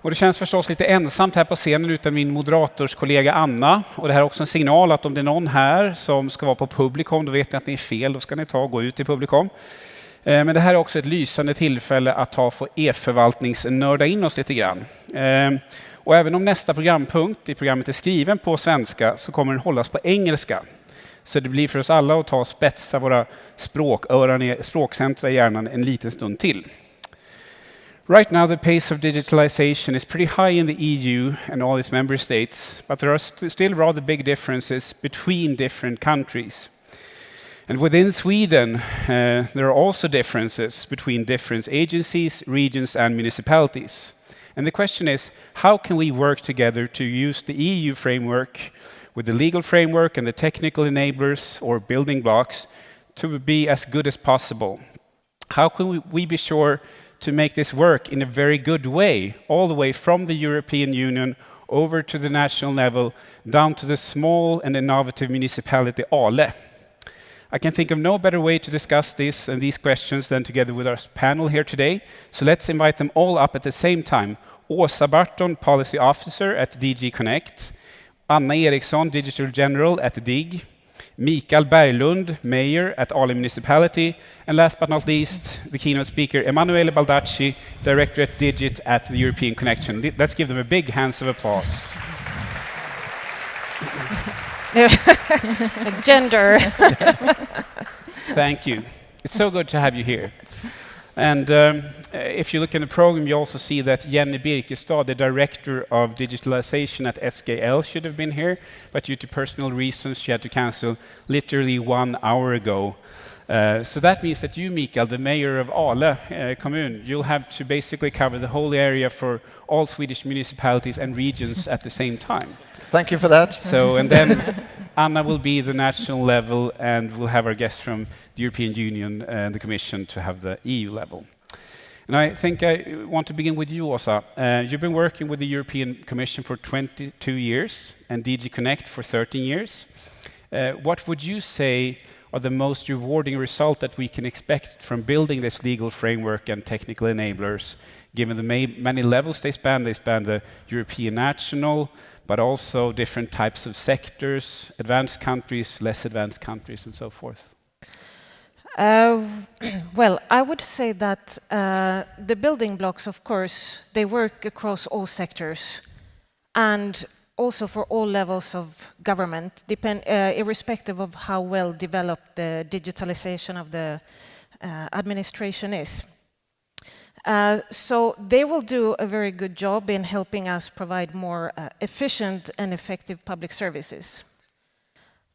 Och det känns förstås lite ensamt här på scenen utan min moderatorskollega Anna. Och det här är också en signal att om det är någon här som ska vara på Publicom, då vet ni att ni är fel, då ska ni ta och gå ut i Publicom. Men det här är också ett lysande tillfälle att få e-förvaltningsnörda in oss lite grann. Och även om nästa programpunkt i programmet är skriven på svenska så kommer den hållas på engelska. Så det blir för oss alla att ta och spetsa våra språkcentra i hjärnan en liten stund till. Right now the pace of digitalization is pretty high in the EU and all its member states, but there are still rather big differences between different countries. And within Sweden, there are also differences between different agencies, regions and municipalities. And the question is, how can we work together to use the EU framework with the legal framework and the technical enablers or building blocks to be as good as possible? How can we be sure to make this work in a very good way, all the way from the European Union over to the national level, down to the small and innovative municipality Ale? I can think of no better way to discuss this and these questions than together with our panel here today. So let's invite them all up at the same time. Åsa Barton, Policy Officer at DG Connect. Anna Eriksson, Digital General at DIG. Mikael Berglund, Mayor at Ale Municipality. And last but not least, the keynote speaker, Emanuelle Baldacci, Director at Digit at the European Connection. Let's give them a big hands of applause. Gender. Thank you. It's so good to have you here. And if you look in the program, you also see that Jenny Birkestad, the Director of Digitalization at SKL, should have been here, but due to personal reasons, she had to cancel literally 1 hour ago. So that means that you, Mikael, the Mayor of Ale kommun, you'll have to basically cover the whole area for all Swedish municipalities and regions at the same time. Thank you for that. So, and then Anna will be the national level, and we'll have our guests from the European Union and the Commission to have the EU level. And I think I want to begin with you, Åsa. You've been working with the European Commission for 22 years and DG Connect for 13 years. What would you say are the most rewarding result that we can expect from building this legal framework and technical enablers, given the many levels they span? They span the European national, but also different types of sectors, advanced countries, less advanced countries, and so forth. Well, I would say that the building blocks, of course, they work across all sectors and also for all levels of government, irrespective of how well developed the digitalization of the administration is. So they will do a very good job in helping us provide more efficient and effective public services.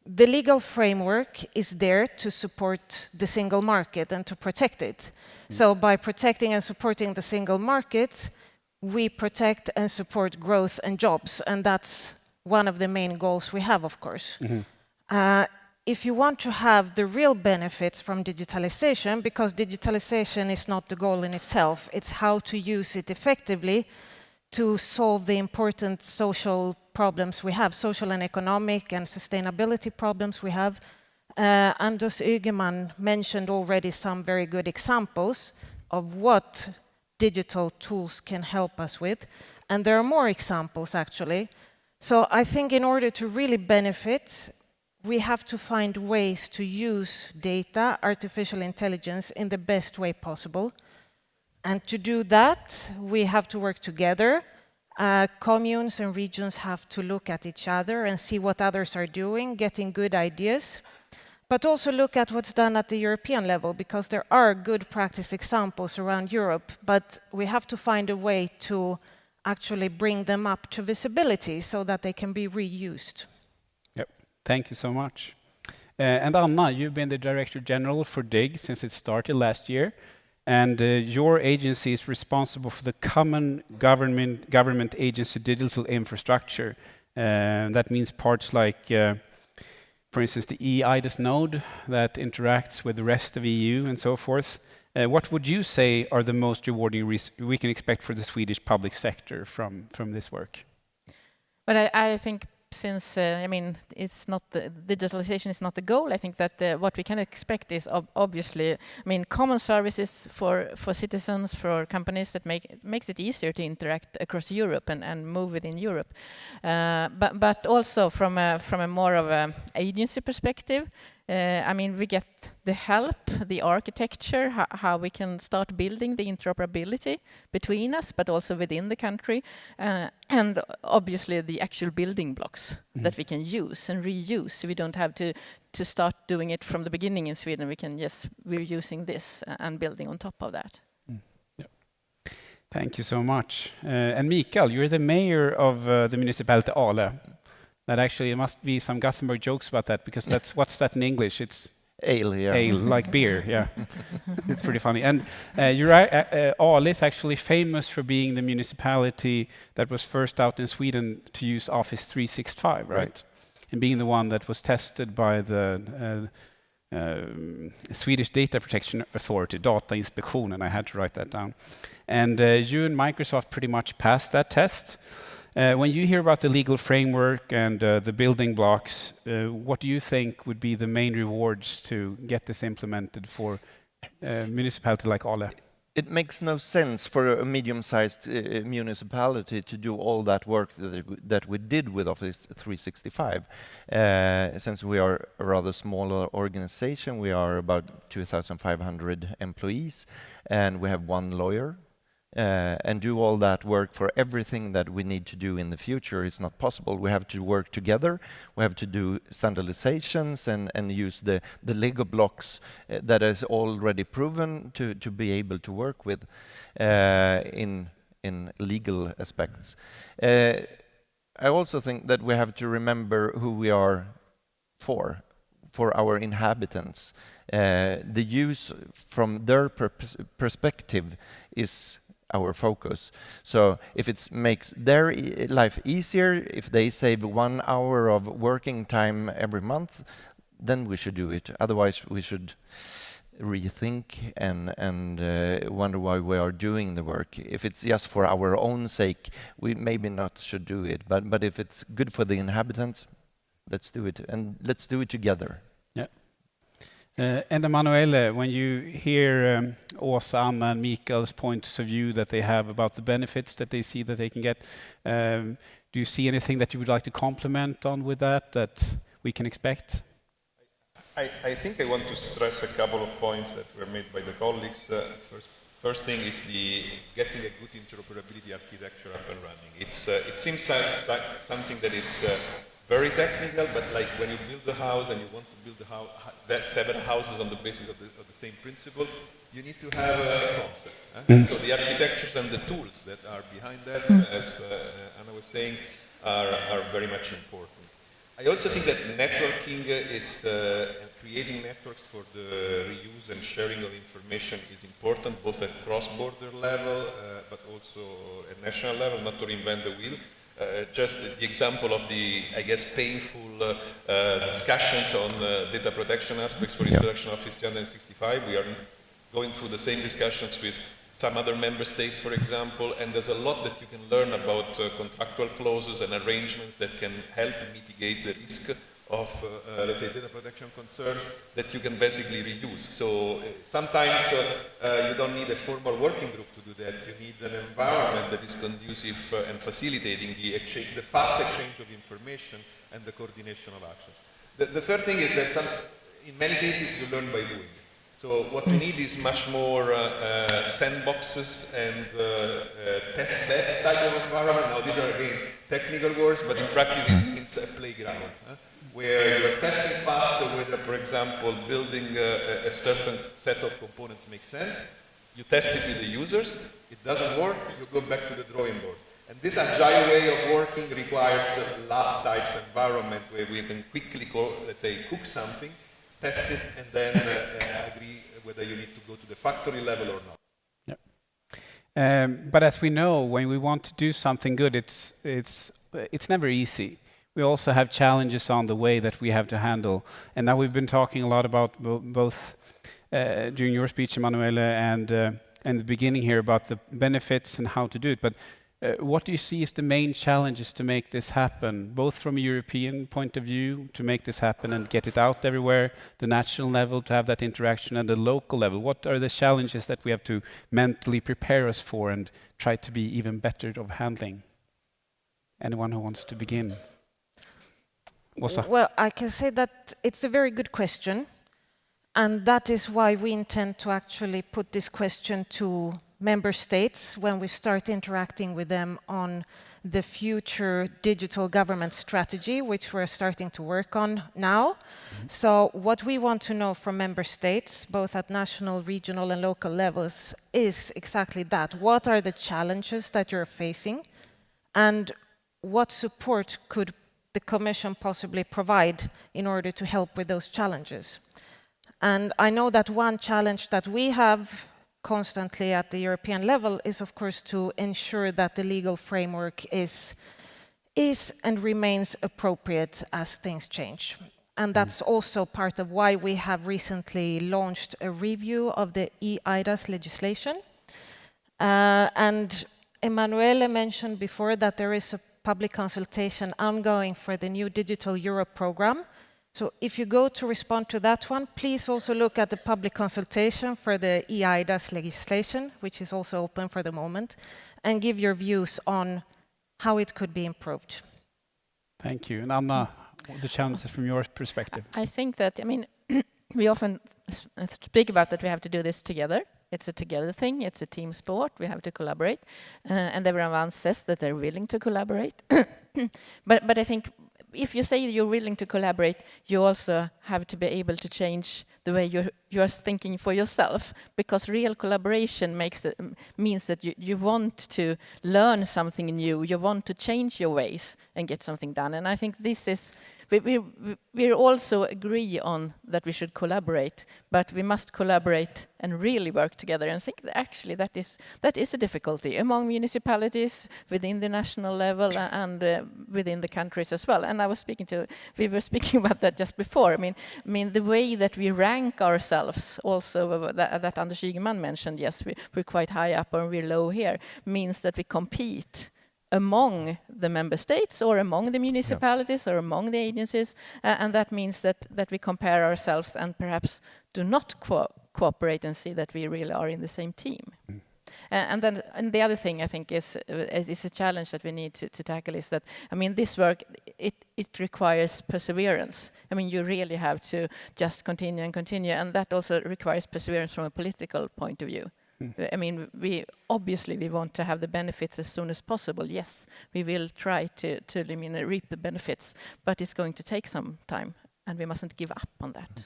The legal framework is there to support the single market and to protect it. So by protecting and supporting the single market, we protect and support growth and jobs, and that's one of the main goals we have, of course. If you want to have the real benefits from digitalization, because digitalization is not the goal in itself, it's how to use it effectively to solve the important social problems we have, social and economic and sustainability problems we have. Anders Ygeman mentioned already some very good examples of what digital tools can help us with, and there are more examples actually. So I think in order to really benefit, we have to find ways to use data, artificial intelligence, in the best way possible. And to do that, we have to work together. Communes and regions have to look at each other and see what others are doing, getting good ideas. But also look at what's done at the European level, because there are good practice examples around Europe, but we have to find a way to actually bring them up to visibility so that they can be reused. Yep, thank you so much. And Anna, you've been the Director General for DIG since it started last year, and your agency is responsible for the common government agency digital infrastructure. That means parts like for instance, the e-IDAS node that interacts with the rest of EU and so forth. What would you say are the most rewarding we can expect for the Swedish public sector from this work? But I think since I mean, it's not digitalization is not the goal. I think that what we can expect is obviously, I mean, common services for citizens, for companies that makes it easier to interact across Europe and move within Europe. But also from a more of a agency perspective. I mean, we get the help, the architecture, how we can start building the interoperability between us, but also within the country, and obviously the actual building blocks that we can use and reuse. So we don't have to start doing it from the beginning in Sweden. We can we're using this and building on top of that. Yeah. Thank you so much. And Mikael, you're the mayor of the municipality Ale. That actually must be some Gothenburg jokes about that, because what's that in English? It's ale, yeah. Ale, like beer, yeah. It's pretty funny. And you're right, Ale is actually famous for being the municipality that was first out in Sweden to use Office 365, right? And being the one that was tested by the Swedish Data Protection Authority, Datainspektionen, I had to write that down. And you and Microsoft pretty much passed that test. When you hear about the legal framework and the building blocks, what do you think would be the main rewards to get this implemented for a municipality like Ale? It makes no sense for a medium-sized municipality to do all that work that we did with Office 365. Since we are a rather smaller organization, we are about 2,500 employees, and we have one lawyer. And do all that work for everything that we need to do in the future is not possible. We have to work together. We have to do standardizations and use the Lego blocks that is already proven to be able to work with in legal aspects. I also think that we have to remember who we are for our inhabitants. The use from their perspective is our focus. So if it makes their life easier, if they save 1 hour of working time every month, then we should do it. Otherwise, we should rethink and wonder why we are doing the work. If it's just for our own sake, we maybe not should do it. But if it's good for the inhabitants, let's do it, and let's do it together. Yeah. And Emanuelle, when you hear Åsa, Anna, and Mikael's points of view that they have about the benefits that they see that they can get, do you see anything that you would like to complement on with that we can expect? I think I want to stress a couple of points that were made by the colleagues. First thing is getting a good interoperability architecture up and running. It seems something that is very technical, but like when you build a house and you want to build several houses on the basis of the same principles, you need to have a concept. So the architectures and the tools that are behind that, as Anna was saying, are very much important. I also think that networking, creating networks for the reuse and sharing of information is important, both at cross-border level, but also at national level, not to reinvent the wheel. Just the example of the, I guess, painful discussions on data protection aspects for introduction of Office 365. We are going through the same discussions with some other member states, for example, and there's a lot that you can learn about contractual clauses and arrangements that can help mitigate the risk of, let's say, data protection concerns that you can basically reuse. So sometimes you don't need a formal working group to do that. You need an environment that is conducive and facilitating the fast exchange of information and the coordination of actions. The third thing is that in many cases you learn by doing. So what we need is much more sandboxes and test beds type of environment. Now these are again technical words, but in practice it's a playground where you're testing fast. So whether, for example, building a certain set of components makes sense, you test it with the users. It doesn't work, you go back to the drawing board. And this agile way of working requires a lab types environment where we can quickly let's say, cook something, test it, and then agree whether you need to go to the factory level or not. Yeah. But as we know, when we want to do something good, it's never easy. We also have challenges on the way that we have to handle. And now we've been talking a lot about both during your speech, Emanuelle, and in the beginning here about the benefits and how to do it. But What do you see as the main challenges to make this happen, both from a European point of view, to make this happen and get it out everywhere, the national level, to have that interaction, and the local level? What are the challenges that we have to mentally prepare us for and try to be even better of handling? Anyone who wants to begin? Åsa? Well, I can say that it's a very good question, and that is why we intend to actually put this question to member states when we start interacting with them on the future digital government strategy, which we're starting to work on now. So what we want to know from member states, both at national, regional and local levels, is exactly that. What are the challenges that you're facing, and what support could the Commission possibly provide in order to help with those challenges? And I know that one challenge that we have constantly at the European level is, of course, to ensure that the legal framework is and remains appropriate as things change. And that's also part of why we have recently launched a review of the eIDAS legislation. And Emanuelle mentioned before that there is a public consultation ongoing for the new Digital Europe program. So if you go to respond to that one, please also look at the public consultation for the eIDAS legislation, which is also open for the moment, and give your views on how it could be improved. Thank you. And Anna, the challenges from your perspective? I think that, I mean, we often speak about that we have to do this together. It's a together thing, it's a team sport, we have to collaborate. And everyone says that they're willing to collaborate. But I think if you say you're willing to collaborate, you also have to be able to change the way you're thinking for yourself, because real collaboration means that you want to learn something new, you want to change your ways and get something done. And I think this is, we also agree on that we should collaborate, but we must collaborate and really work together. And I think that actually that is a difficulty among municipalities, within the national level, and within the countries as well. And we were speaking about that just before. I mean the way that we rank ourselves, also that Anders Ygeman mentioned. Yes, we're quite high up or we're low here, means that we compete among the member states or among the municipalities or among the agencies, and that means that we compare ourselves and perhaps do not cooperate and see that we really are in the same team. And the other thing I think is a challenge that we need to tackle is that, I mean, this work, it requires perseverance. I mean, you really have to just continue and continue, and that also requires perseverance from a political point of view. I mean, we want to have the benefits as soon as possible. Yes, we will try to reap the benefits, but it's going to take some time, and we mustn't give up on that.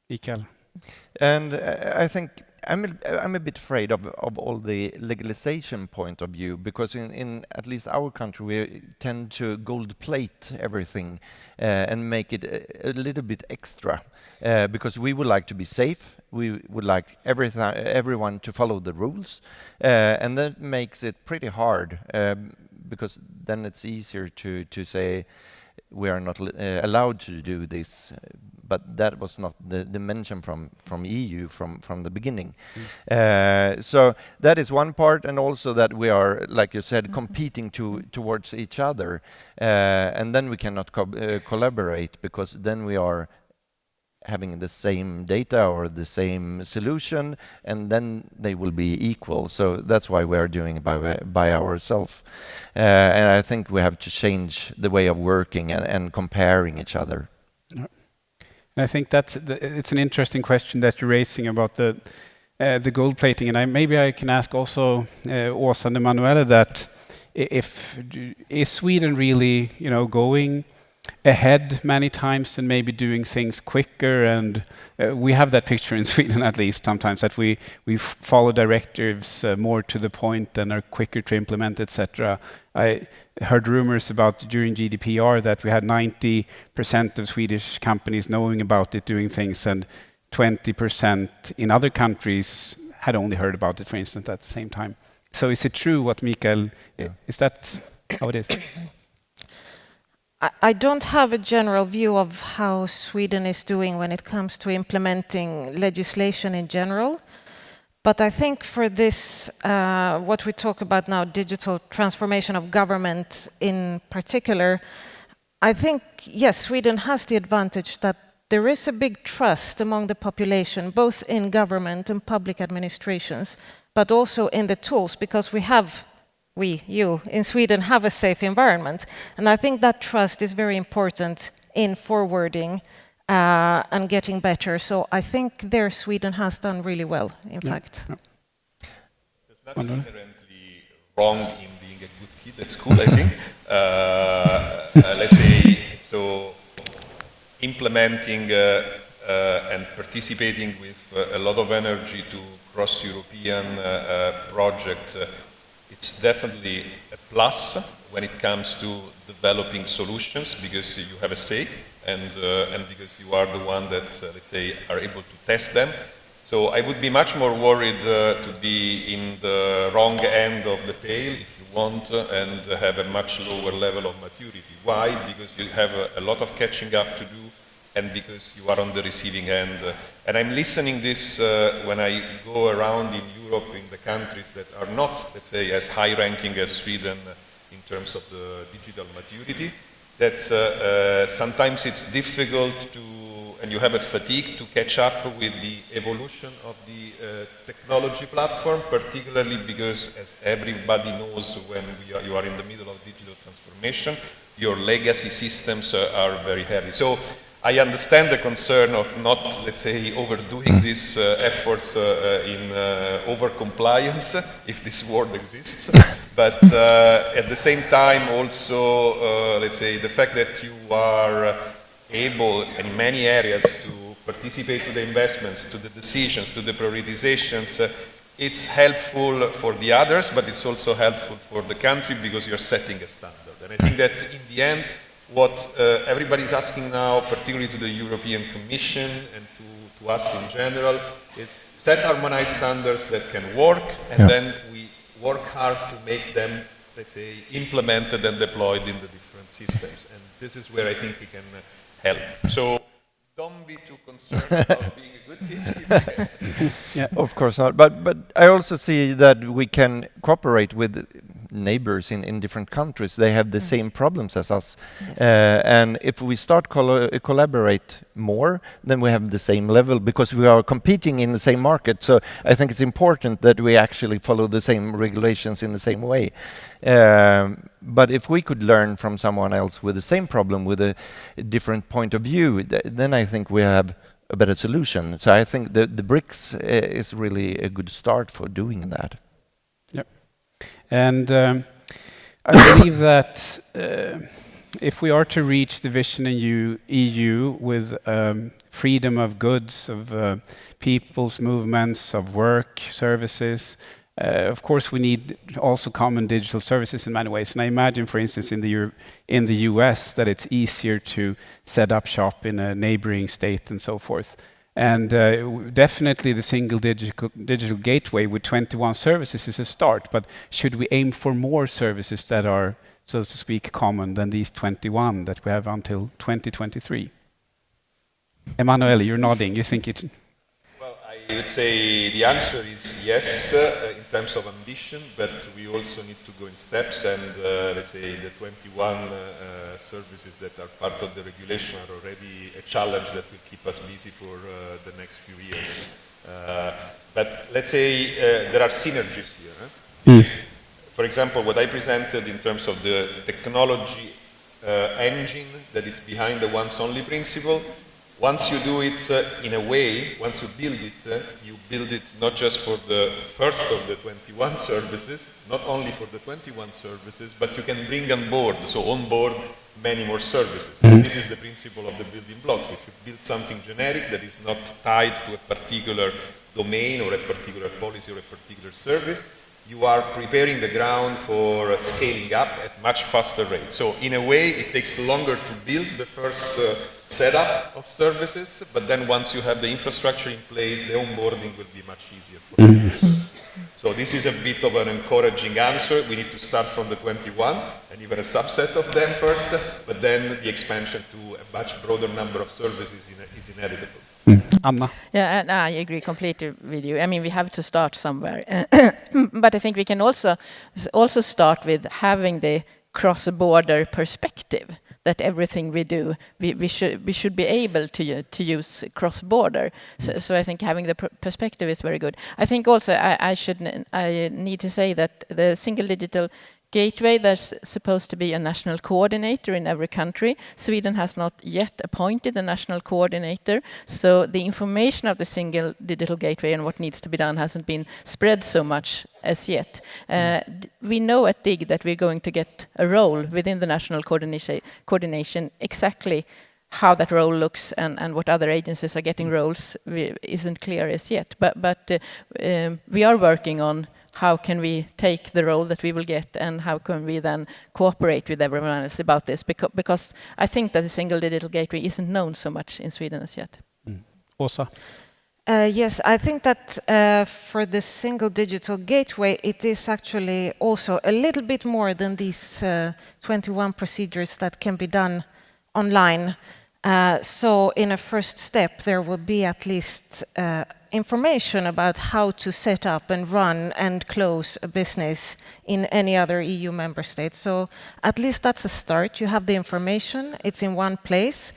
Mikael? And I think I'm a bit afraid of all the legalization point of view, because in at least our country we tend to gold plate everything and make it a little bit extra, because we would like to be safe, we would like everyone to follow the rules, and that makes it pretty hard, because then it's easier to say we are not allowed to do this. But that was not the mention from EU from the beginning. So that is one part, and also that we are, like you said, competing towards each other, and then we cannot collaborate, because then we are having the same data or the same solution, and then they will be equal. So that's why we are doing it by ourselves. And I think we have to change the way of working and comparing each other. And I think it's an interesting question that you're raising about the gold plating, and maybe I can ask also Åsa and Emanuelle that is Sweden really, going ahead many times and maybe doing things quicker, and we have that picture in Sweden at least sometimes, that we follow directives more to the point and are quicker to implement, etc. I heard rumors about during GDPR that we had 90% of Swedish companies knowing about it, doing things, and 20% in other countries had only heard about it, for instance, at the same time. So is it true what Mikael, is that how it is? I don't have a general view of how Sweden is doing when it comes to implementing legislation in general. But I think for this, what we talk about now, digital transformation of government in particular, I think, yes, Sweden has the advantage that there is a big trust among the population, both in government and public administrations, but also in the tools, because you in Sweden have a safe environment. And I think that trust is very important in forwarding and getting better. So I think there Sweden has done really well, in fact. Yeah. There's nothing inherently wrong in being a good kid at school, I think. Let's say, so implementing and participating with a lot of energy to cross-European project, it's definitely a plus when it comes to developing solutions, because you have a say and because you are the one that, let's say, are able to test them. So I would be much more worried to be in the wrong end of the tail, if you want, and have a much lower level of maturity. Why? Because you have a lot of catching up to do, and because you are on the receiving end. And I'm listening this when I go around in Europe, in the countries that are not, let's say, as high-ranking as Sweden in terms of the digital maturity, that sometimes it's difficult to, and you have a fatigue to catch up with the evolution of the technology platform, particularly because, as everybody knows, when you are in the middle of digital transformation, your legacy systems are very heavy. So I understand the concern of not, let's say, overdoing these efforts in over-compliance, if this word exists, but at the same time also, let's say, the fact that you are able in many areas to participate to the investments, to the decisions, to the prioritizations, it's helpful for the others, but it's also helpful for the country because you're setting a standard. And I think that in the end, what everybody's asking now, particularly to the European Commission and to us in general, is set harmonized standards that can work, and then we work hard to make them, let's say, implemented and deployed in the different systems. And this is where I think we can help. So don't be too concerned about being a good kid. Yeah. Of course not. But I also see that we can cooperate with neighbors in different countries. They have the same problems as us. Yes. And if we start collaborate more, then we have the same level, because we are competing in the same market. So I think it's important that we actually follow the same regulations in the same way. But if we could learn from someone else with the same problem, with a different point of view, then I think we have a better solution. So I think the BRICS is really a good start for doing that. Yep. And I believe that if we are to reach the vision in EU with freedom of goods, of people's movements, of work, services, of course, we need also common digital services in many ways. And I imagine, for instance, in the US, that it's easier to set up shop in a neighboring state and so forth. And definitely the single digital gateway with 21 services is a start. But should we aim for more services that are, so to speak, common than these 21 that we have until 2023? Emanuelle, you're nodding. You think it? I would say the answer is yes, in terms of ambition, but we also need to go in steps, and let's say the 21 services that are part of the regulation are already a challenge that will keep us busy for the next few years. But let's say there are synergies here. Yes. For example, what I presented in terms of the technology engine that is behind the once-only principle. Once you do it in a way, once you build it not just for the first of the 21 services, not only for the 21 services, but you can bring on board many more services. Mm-hmm. This is the principle of the building blocks. If you build something generic that is not tied to a particular domain or a particular policy or a particular service, you are preparing the ground for scaling up at much faster rate. So in a way, it takes longer to build the first setup of services, but then once you have the infrastructure in place, the onboarding will be much easier for you. So this is a bit of an encouraging answer. We need to start from the 21 and even a subset of them first, but then the expansion to a much broader number of services is inevitable. Anna? Yeah, and I agree completely with you. I mean, we have to start somewhere, but I think we can also start with having the cross-border perspective. That everything we do, we should be able to use cross-border. So I think having the perspective is very good. I think also I need to say that the single digital gateway, there's supposed to be a national coordinator in every country. Sweden has not yet appointed a national coordinator, so the information of the single digital gateway and what needs to be done hasn't been spread so much as yet. We know at DIG that we're going to get a role within the national coordination. Exactly how that role looks and what other agencies are getting roles isn't clear as yet. But we are working on how can we take the role that we will get and how can we then cooperate with everyone else about this? Because I think that the single digital gateway isn't known so much in Sweden as yet. Åsa? Yes, I think that for the single digital gateway, it is actually also a little bit more than these 21 procedures that can be done online. So in a first step, there will be at least information about how to set up and run and close a business in any other EU member state. So at least that's a start. You have the information, it's in one place.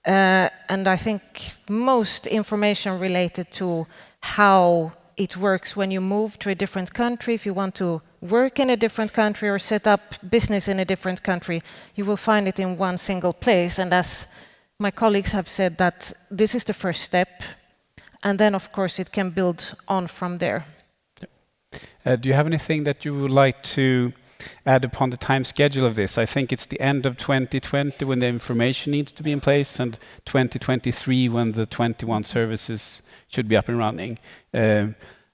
And I think most information related to how it works when you move to a different country, if you want to work in a different country or set up business in a different country, you will find it in one single place. And as my colleagues have said, that this is the first step, and then of course it can build on from there. Do you have anything that you would like to add upon the time schedule of this? I think it's the end of 2020 when the information needs to be in place, and 2023 when the 21 services should be up and running.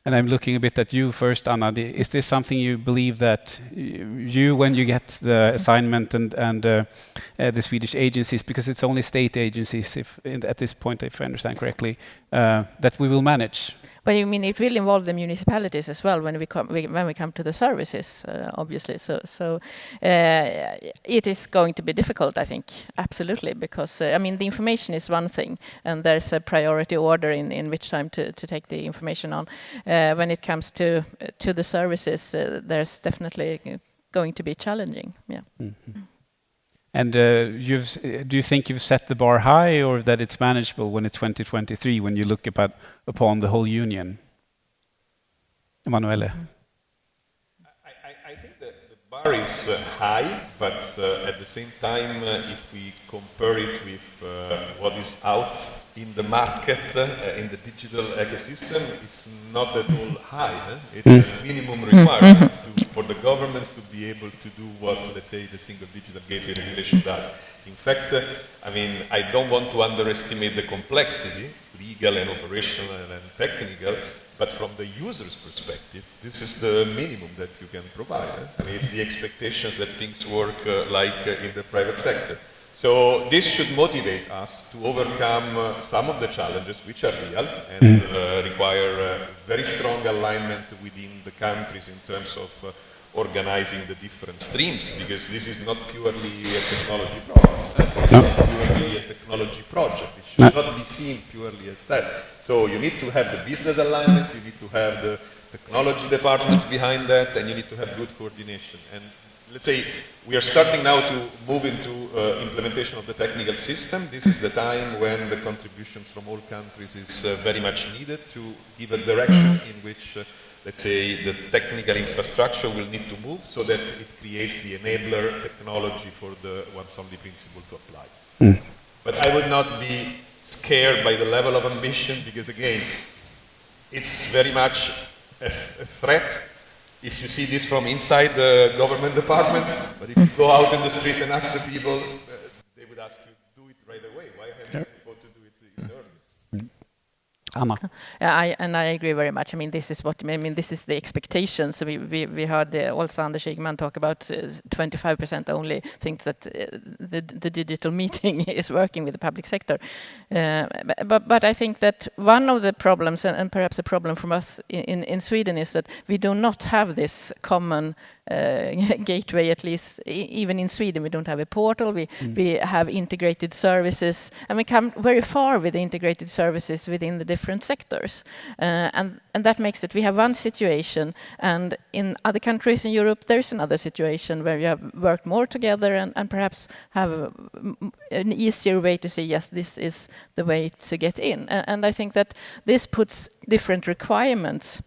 And I'm looking a bit at you first, Anna. Is this something you believe that you, when you get the assignment and the Swedish agencies, because it's only state agencies, at this point, if I understand correctly, that we will manage? Well, you mean it will involve the municipalities as well when we come to the services, obviously. So it is going to be difficult, I think, absolutely, because I mean the information is one thing, and there's a priority order in which time to take the information on. When it comes to the services, there's definitely going to be challenging. Yeah. Mm-hmm. And do you think you've set the bar high, or that it's manageable when it's 2023, when you look upon the whole union? Emanuelle? I think the bar is high, but at the same time, if we compare it with what is out in the market, in the digital ecosystem, it's not at all high. It's a minimum requirement for the governments to be able to do what, let's say, the single digital gateway regulation does. In fact, I mean, I don't want to underestimate the complexity, legal and operational and technical, but from the user's perspective, this is the minimum that you can provide. I mean, it's the expectations that things work like in the private sector. So this should motivate us to overcome some of the challenges which are real and require very strong alignment within the countries in terms of organizing the different streams, because this is not purely a technology problem. It's not purely a technology project. It should not be seen purely as that. So you need to have the business alignment, you need to have the technology departments behind that, and you need to have good coordination. And let's say we are starting now to move into implementation of the technical system. This is the time when the contributions from all countries is very much needed to give a direction in which, let's say, the technical infrastructure will need to move so that it creates the enabler technology for the once only principle to apply. But I would not be scared by the level of ambition, because again, it's very much a threat if you see this from inside the government departments, but if you go out in the street and ask the people, they would ask you, do it right away. Why haven't you thought to do it even earlier? Anna. I agree very much. I mean, this is the expectation. So we heard also Anders Ygeman talk about 25% only thinks that the digital meeting is working with the public sector. But I think that one of the problems, and perhaps a problem from us in Sweden, is that we do not have this common gateway. At least even in Sweden, we don't have a portal. We have integrated services, and we come very far with the integrated services within the different sectors, and that makes it we have one situation, and in other countries in Europe there's another situation where you have worked more together and perhaps have an easier way to say yes, this is the way to get in, and I think that this puts different requirements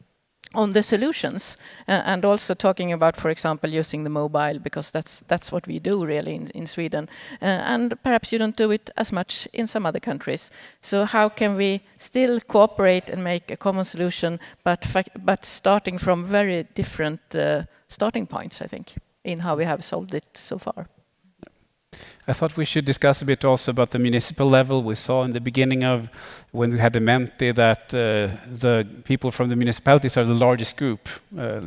on the solutions, and also talking about, for example, using the mobile, because that's what we do really in Sweden, and perhaps you don't do it as much in some other countries. So how can we still cooperate and make a common solution, but starting from very different starting points, I think, in how we have solved it so far. I thought we should discuss a bit also about the municipal level. We saw in the beginning of when we had the Menti that the people from the municipalities are the largest group, a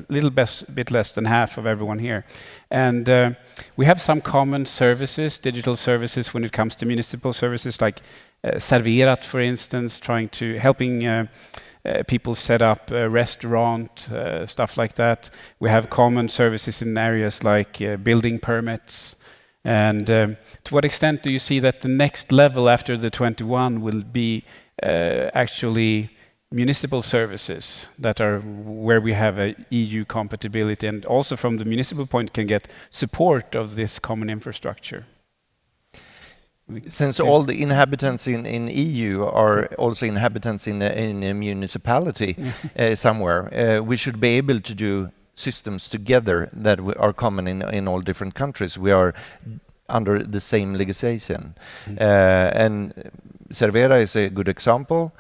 bit less than half of everyone here. And we have some common services, digital services when it comes to municipal services, like Serverat, for instance, helping people set up a restaurant, stuff like that. We have common services in areas like building permits. And to what extent do you see that the next level after the 21 will be actually municipal services that are where we have a EU compatibility, and also from the municipal point can get support of this common infrastructure? Since all the inhabitants in EU are also inhabitants in a municipality somewhere, we should be able to do systems together that are common in all different countries. We are under the same legislation. And Servera is a good example.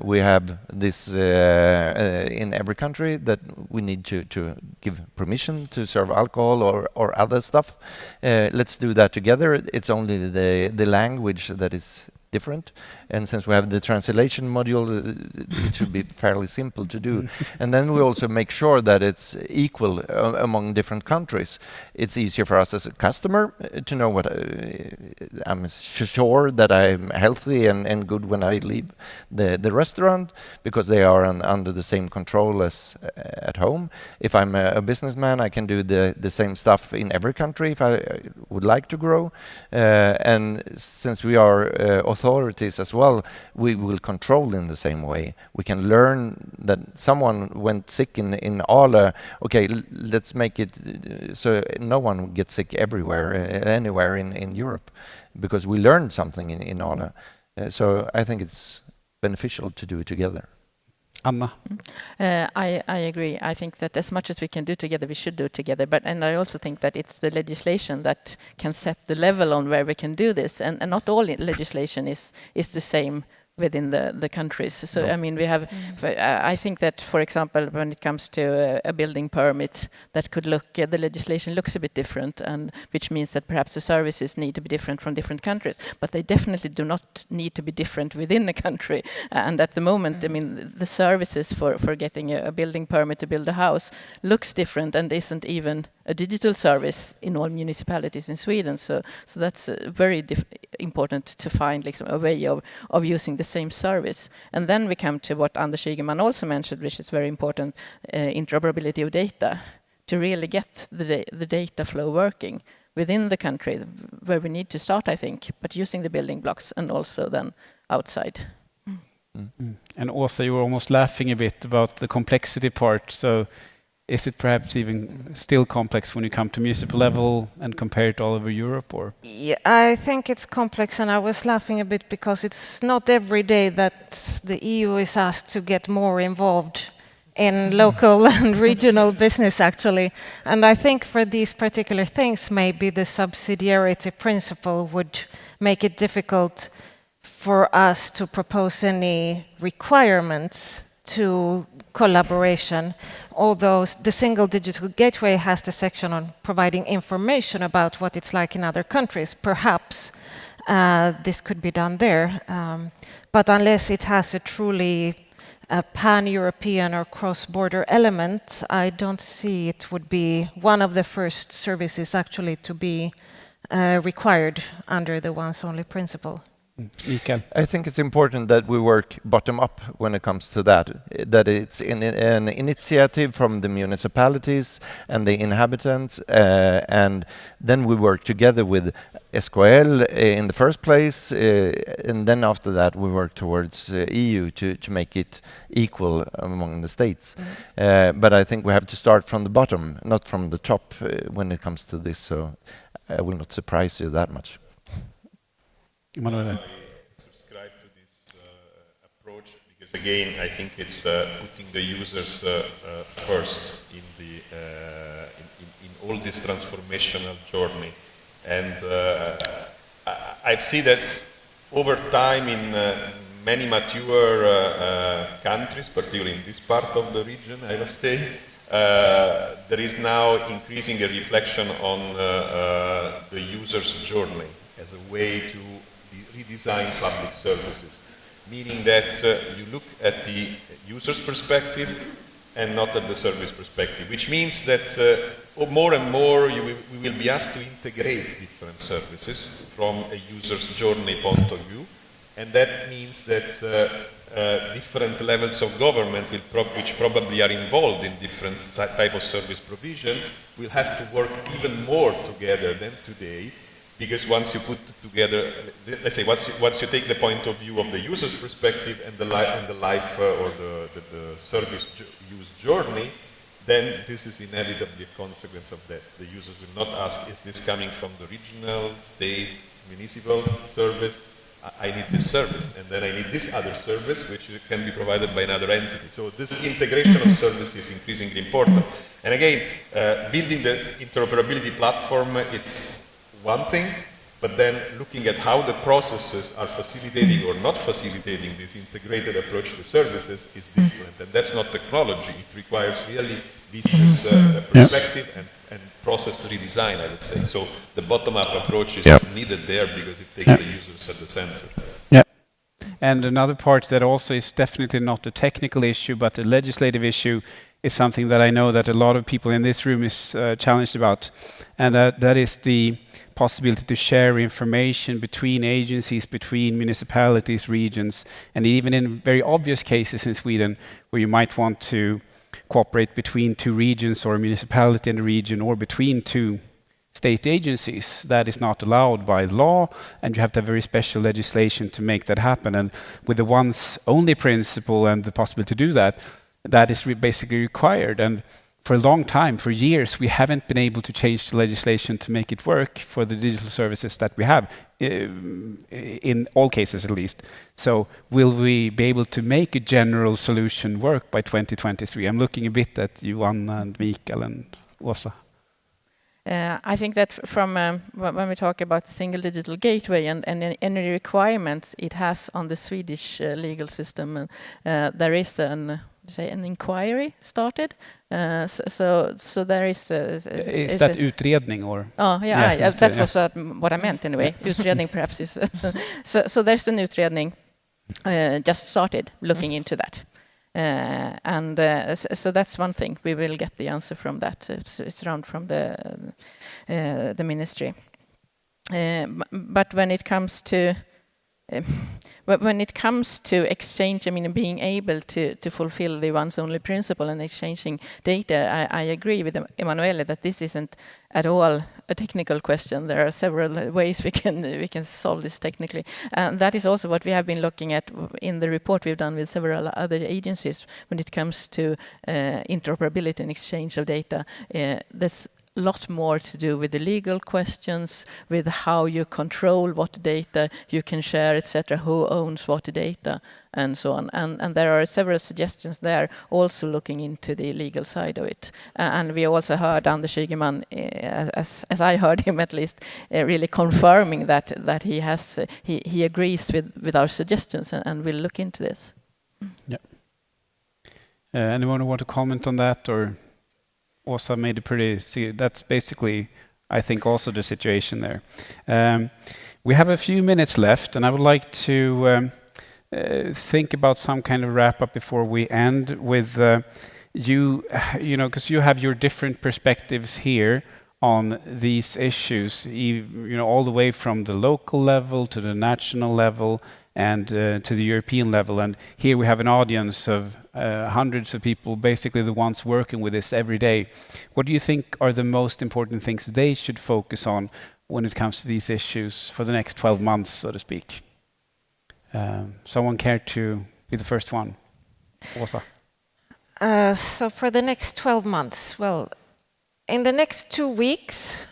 We have this in every country that we need to give permission to serve alcohol or other stuff. Let's do that together. It's only the language that is different, and since we have the translation module, it should be fairly simple to do. And then we also make sure that it's equal among different countries. It's easier for us as a customer to know what I'm sure that I'm healthy and good when I leave the restaurant, because they are under the same control as at home. If I'm a businessman, I can do the same stuff in every country if I would like to grow. And since we are authorities as well, we will control in the same way. We can learn that someone went sick in Ale. Okay, let's make it so no one gets sick anywhere in Europe, because we learned something in Ale. So I think it's beneficial to do it together. Anna? I agree. I think that as much as we can do together, we should do together. And I also think that it's the legislation that can set the level on where we can do this. And not all legislation is the same within the countries. So, no. I mean, we have, I think that, for example, when it comes to a building permit, that could look, the legislation looks a bit different, and which means that perhaps the services need to be different from different countries, but they definitely do not need to be different within a country. And at the moment, I mean, the services for getting a building permit to build a house looks different and isn't even a digital service in all municipalities in Sweden. So that's very important to find like a way of using the same service. And then we come to what Anders Ygeman also mentioned, which is very important, interoperability of data, to really get the data flow working within the country, where we need to start, I think, but using the building blocks and also then outside. And Åsa, you were almost laughing a bit about the complexity part. So is it perhaps even still complex when you come to municipal level and compare it all over Europe? Or? Yeah, I think it's complex, and I was laughing a bit because it's not every day that the EU is asked to get more involved in local and regional business, actually. And I think for these particular things, maybe the subsidiarity principle would make it difficult for us to propose any requirements to collaboration, although the single digital gateway has the section on providing information about what it's like in other countries. Perhaps this could be done there. But unless it has a truly pan-European or cross-border element, I don't see it would be one of the first services actually to be required under the once-only principle. Mikael? I think it's important that we work bottom up when it comes to that it's an initiative from the municipalities and the inhabitants, and then we work together with SKL in the first place, and then after that we work towards EU to make it equal among the states. But I think we have to start from the bottom, not from the top, when it comes to this, so I will not surprise you that much. Emanuelle? I subscribe to this approach because, again, I think it's putting the users first in all this transformational journey. And I see that over time in many mature countries, particularly in this part of the region, I must say, there is now increasing a reflection on the user's journey as a way to redesign public services, meaning that you look at the user's perspective and not at the service perspective, which means that more and more we will be asked to integrate different services from a user's journey point of view, and that means that different levels of government, which probably are involved in different type of service provision, will have to work even more together than today. Because once you put together, let's say, once you take the point of view of the user's perspective and the life or the service use journey, then this is inevitably a consequence of that. The users will not ask, is this coming from the regional, state, municipal service? I need this service, and then I need this other service, which can be provided by another entity. So this integration of services is increasingly important. And again, building the interoperability platform, it's one thing, but then looking at how the processes are facilitating or not facilitating this integrated approach to services is different. And that's not technology. It requires really business perspective and process redesign, I would say. So the bottom-up approach is needed there because it takes the users at the center. Yeah. And another part that also is definitely not a technical issue, but a legislative issue, is something that I know that a lot of people in this room is challenged about, and that is the possibility to share information between agencies, between municipalities, regions, and even in very obvious cases in Sweden where you might want to cooperate between two regions or a municipality and a region or between two state agencies. That is not allowed by law, and you have to have very special legislation to make that happen. And with the once only principle and the possibility to do that, that is basically required. And for a long time, for years, we haven't been able to change the legislation to make it work for the digital services that we have, in all cases at least. So will we be able to make a general solution work by 2023? I'm looking a bit at Johan and Mikael and Åsa. I think that from when we talk about the single digital gateway and any requirements it has on the Swedish legal system, there is an inquiry started. So there is that utredning or? Oh yeah, that was what I meant anyway. Utredning perhaps is so there's an utredning just started looking into that. So that's one thing. We will get the answer from that. It's around from the ministry. But when it comes to exchange, I mean, being able to fulfill the once only principle and exchanging data, I agree with Emanuelle that this isn't at all a technical question. There are several ways we can solve this technically, and that is also what we have been looking at in the report we've done with several other agencies when it comes to interoperability and exchange of data. There's a lot more to do with the legal questions, with how you control what data you can share, etc., who owns what data, and so on. And there are several suggestions there, also looking into the legal side of it. And we also heard Anders Ygeman, as I heard him at least, really confirming that he agrees with our suggestions and will look into this. Yeah. Anyone want to comment on that, or? Åsa made it pretty. See, that's basically, I think, also the situation there. We have a few minutes left, and I would like to think about some kind of wrap-up before we end with you know, because you have your different perspectives here on these issues, you know, all the way from the local level to the national level and to the European level. And here we have an audience of hundreds of people, basically the ones working with this every day. What do you think are the most important things they should focus on when it comes to these issues for the next 12 months, so to speak? Someone care to be the first one? Åsa? So for the next 12 months, well, in the next 2 weeks,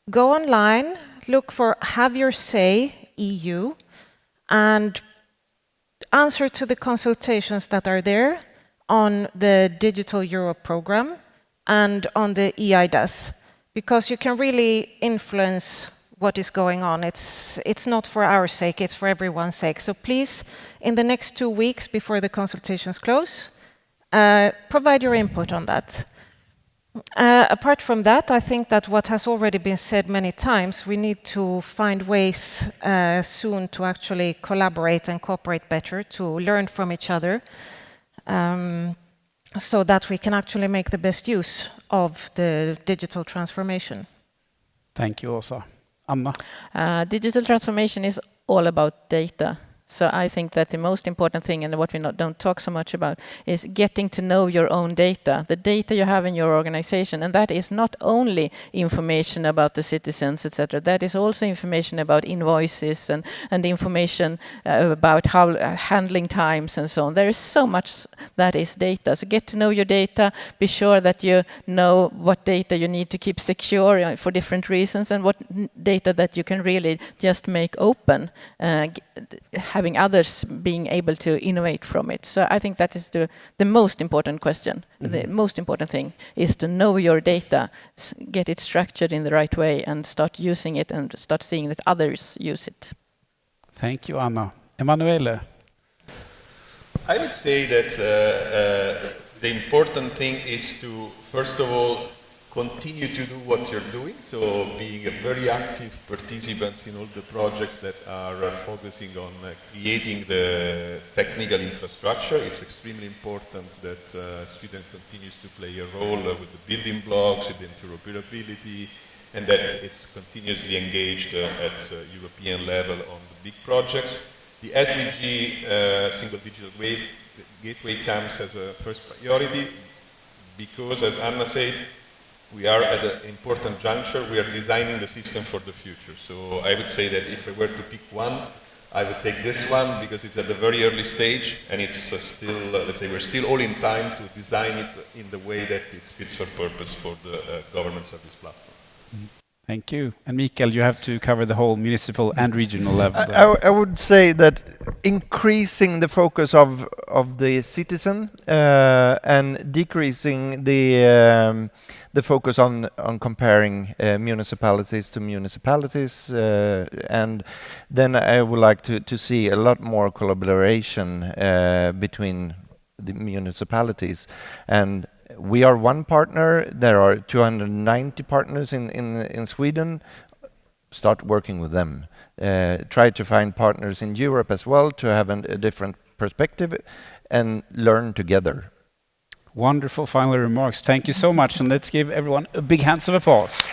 go online, look for Have Your Say EU, and answer to the consultations that are there on the Digital Europe program and on the EIDAS, because you can really influence what is going on. It's not for our sake, it's for everyone's sake. So please, in the next 2 weeks before the consultations close, provide your input on that. Apart from that, I think that what has already been said many times, we need to find ways soon to actually collaborate and cooperate better, to learn from each other, so that we can actually make the best use of the digital transformation. Thank you, Åsa. Anna? Digital transformation is all about data. So I think that the most important thing, and what we don't talk so much about, is getting to know your own data, the data you have in your organization. And that is not only information about the citizens, etc. That is also information about invoices and information about how handling times and so on. There is so much that is data. So get to know your data, be sure that you know what data you need to keep secure for different reasons, and what data that you can really just make open, having others being able to innovate from it. So I think that is the most important question. The most important thing is to know your data, get it structured in the right way, and start using it and start seeing that others use it. Thank you, Anna. Emanuelle? I would say that the important thing is to, first of all, continue to do what you're doing, so being a very active participants in all the projects that are focusing on creating the technical infrastructure. It's extremely important that Sweden continues to play a role with the building blocks, with the interoperability, and that it's continuously engaged at European level on the big projects. The SDG, Single Digital Gateway, comes as a first priority because, as Anna said, we are at an important juncture. We are designing the system for the future. So I would say that if I were to pick one, I would take this one because it's at the very early stage and it's still, let's say, we're still all in time to design it in the way that it fits for purpose for the government service platform. Thank you. And Mikael, you have to cover the whole municipal and regional level. I would say that increasing the focus of the citizen and decreasing the focus on comparing municipalities to municipalities, and then I would like to see a lot more collaboration between the municipalities. And we are one partner. There are 290 partners in Sweden. Start working with them. Try to find partners in Europe as well to have a different perspective and learn together. Wonderful final remarks. Thank you so much. And let's give everyone a big hands of applause.